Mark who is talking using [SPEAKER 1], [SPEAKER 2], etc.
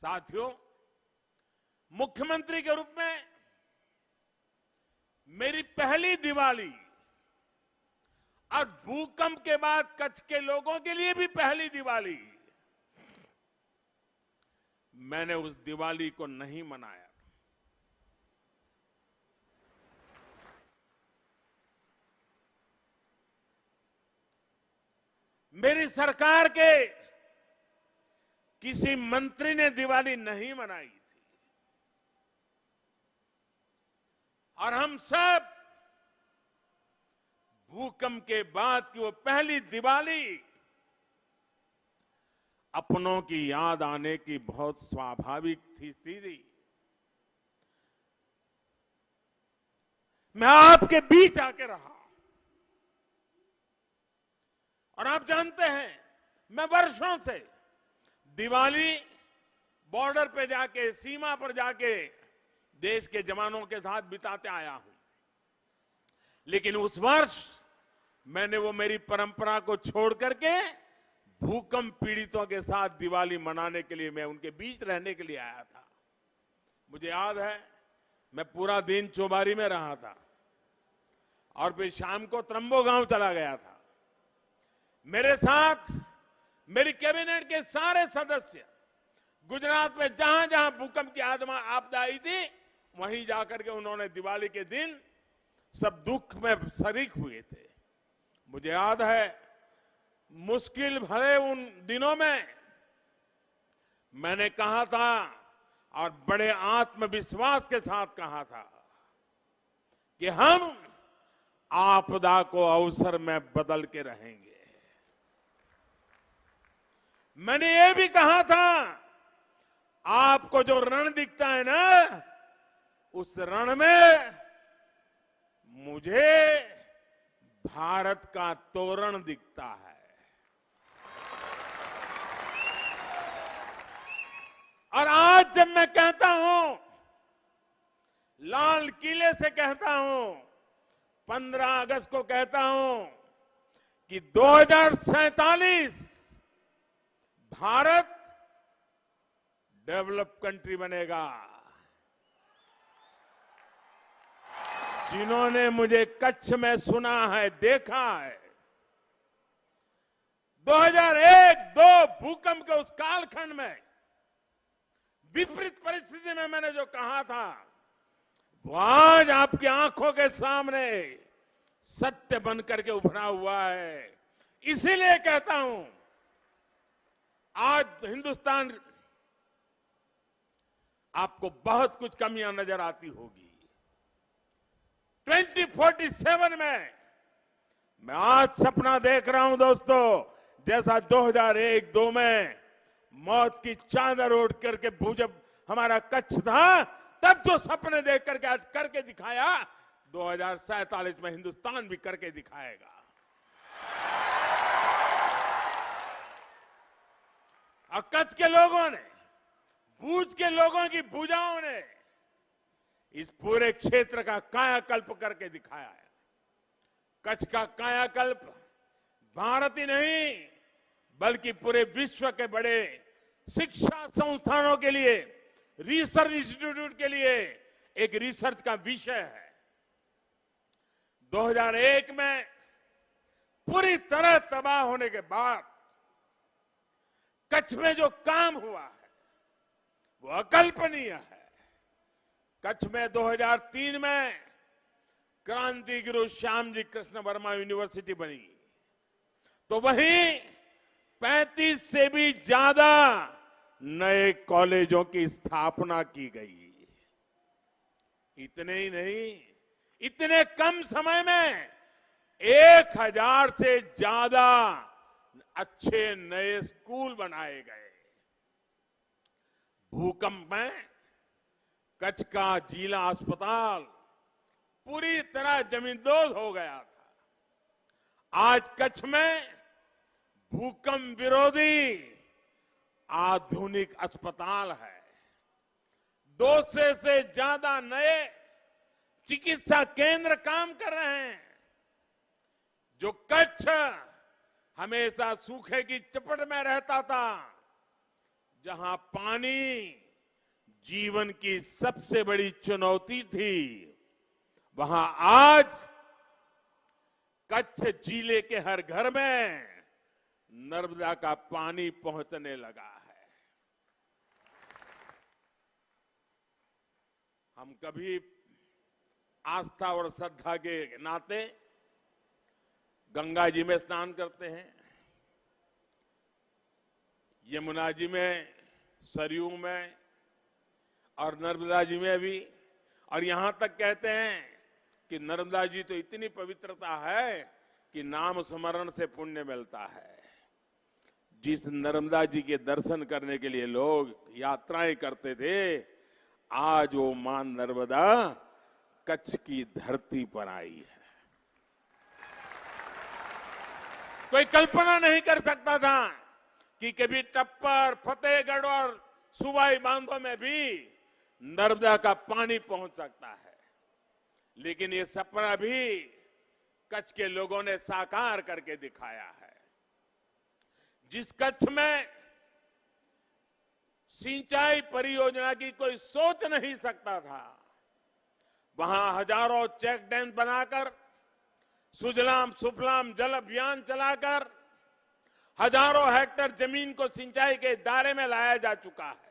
[SPEAKER 1] साथियों, मुख्यमंत्री के रूप में मेरी पहली दिवाली और भूकंप के बाद कच्छ के लोगों के लिए भी पहली दिवाली, मैंने उस दिवाली को नहीं मनाया था। मेरी सरकार के किसी मंत्री ने दिवाली नहीं मनाई थी और हम सब भूकंप के बाद की वो पहली दिवाली अपनों की याद आने की बहुत स्वाभाविक थी। मैं आपके बीच आके रहा और आप जानते हैं, मैं वर्षों से दिवाली बॉर्डर पे जाके, सीमा पर जाके देश के जवानों के साथ बिताते आया हूं। लेकिन उस वर्ष मैंने वो मेरी परंपरा को छोड़ करके भूकंप पीड़ितों के साथ दिवाली मनाने के लिए, मैं उनके बीच रहने के लिए आया था। मुझे याद है, मैं पूरा दिन चौबारी में रहा था और फिर शाम को त्रंबो गांव चला गया था। मेरे साथ मेरी कैबिनेट के सारे सदस्य गुजरात में जहां जहां भूकंप की आपदा आई थी, वहीं जाकर के उन्होंने दिवाली के दिन सब दुख में शरीक हुए थे। मुझे याद है, मुश्किल भरे उन दिनों में मैंने कहा था और बड़े आत्मविश्वास के साथ कहा था कि हम आपदा को अवसर में बदल के रहेंगे। मैंने ये भी कहा था, आपको जो रण दिखता है ना, उस रण में मुझे भारत का तोरण दिखता है। और आज जब मैं कहता हूं, लाल किले से कहता हूं, 15 अगस्त को कहता हूं कि 2047 भारत डेवलप कंट्री बनेगा। जिन्होंने मुझे कच्छ में सुना है, देखा है, 2001-2 भूकंप के उस कालखंड में विपरीत परिस्थिति में मैंने जो कहा था, वो आज आपकी आंखों के सामने सत्य बनकर के उभरा हुआ है। इसीलिए कहता हूं, आज हिंदुस्तान, आपको बहुत कुछ कमियां नजर आती होगी। 2047 में मैं आज सपना देख रहा हूं दोस्तों, जैसा 2001-2 में मौत की चादर ओढ़ करके जब हमारा कच्छ था, तब जो सपने देख करके आज करके दिखाया, 2047 में हिंदुस्तान भी करके दिखाएगा। और कच्छ के लोगों ने, भूज के लोगों की भुजाओं ने इस पूरे क्षेत्र का कायाकल्प करके दिखाया है। कच्छ का कायाकल्प भारत ही नहीं, बल्कि पूरे विश्व के बड़े शिक्षा संस्थानों के लिए, रिसर्च इंस्टीट्यूट के लिए एक रिसर्च का विषय है। 2001 में पूरी तरह तबाह होने के बाद कच्छ में जो काम हुआ है, वो अकल्पनीय है। कच्छ में 2003 में क्रांति गुरु श्यामजी कृष्ण वर्मा यूनिवर्सिटी बनी, तो वहीं 35 से भी ज्यादा नए कॉलेजों की स्थापना की गई। इतने ही नहीं, इतने कम समय में 1000 से ज्यादा अच्छे नए स्कूल बनाए गए। भूकंप में कच्छ का जिला अस्पताल पूरी तरह जमींदोज हो गया था। आज कच्छ में भूकंप विरोधी आधुनिक अस्पताल है। 200 से ज्यादा नए चिकित्सा केंद्र काम कर रहे हैं। जो कच्छ हमेशा सूखे की चपेट में रहता था, जहां पानी जीवन की सबसे बड़ी चुनौती थी, वहां आज कच्छ जिले के हर घर में नर्मदा का पानी पहुंचने लगा है। हम कभी आस्था और श्रद्धा के नाते गंगा जी में स्नान करते हैं, यमुना जी में, सरयू में और नर्मदा जी में भी, और यहां तक कहते हैं कि नर्मदा जी तो इतनी पवित्रता है कि नाम स्मरण से पुण्य मिलता है। जिस नर्मदा जी के दर्शन करने के लिए लोग यात्राएं करते थे, आज वो मां नर्मदा कच्छ की धरती पर आई है। कोई कल्पना नहीं कर सकता था कि कभी टप्पर, फतेहगढ़ और सूबाई बांधों में भी नर्मदा का पानी पहुंच सकता है, लेकिन ये सपना भी कच्छ के लोगों ने साकार करके दिखाया है। जिस कच्छ में सिंचाई परियोजना की कोई सोच नहीं सकता था, वहां हजारों चेक डैम बनाकर, सुजलाम सुफलाम जल अभियान चलाकर हजारों हेक्टेयर जमीन को सिंचाई के दायरे में लाया जा चुका है।